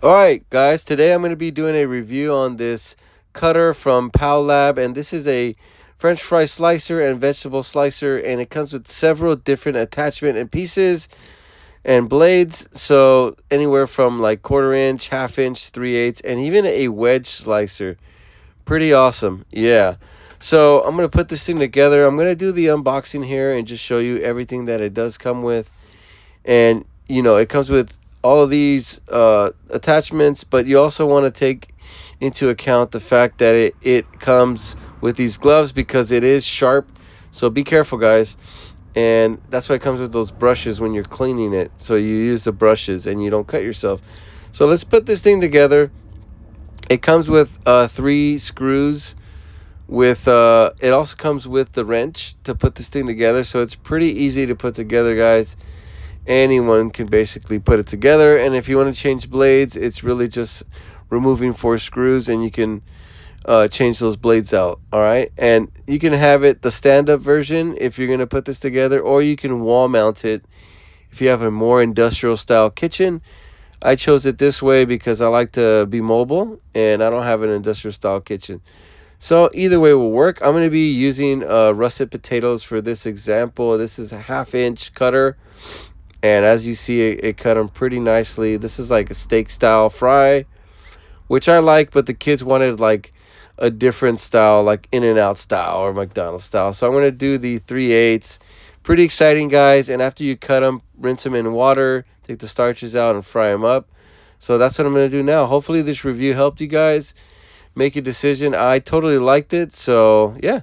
Alright guys, today I'm going to be doing a review on this cutter from Powlab, and this is a French fry slicer and vegetable slicer, and it comes with several different attachment and pieces and blades, so anywhere from like quarter inch, half inch, 3/8, and even a wedge slicer. Pretty awesome. Yeah. So I'm going to put this thing together. I'm going to do the unboxing here and just show you everything that it does come with. And it comes with all of these attachments, but you also want to take into account the fact that it comes with these gloves because it is sharp, so be careful guys. And that's why it comes with those brushes when you're cleaning it, so you use the brushes and you don't cut yourself. So let's put this thing together. It comes with 3 screws with it also comes with the wrench to put this thing together, so it's pretty easy to put together guys. Anyone can basically put it together, and if you want to change blades, it's really just removing 4 screws and you can change those blades out. All right, and you can have it the stand-up version if you're going to put this together, or you can wall mount it if you have a more industrial style kitchen. I chose it this way because I like to be mobile and I don't have an industrial style kitchen, so either way will work. I'm going to be using russet potatoes for this example. This is a half-inch cutter, and as you see, it cut them pretty nicely. This is like a steak style fry, which I like, but the kids wanted like a different style, like In-N-Out style or McDonald's style. So I'm going to do the 3/8. Pretty exciting, guys. And after you cut them, rinse them in water, take the starches out and fry them up. So that's what I'm going to do now. Hopefully this review helped you guys make a decision. I totally liked it. So yeah,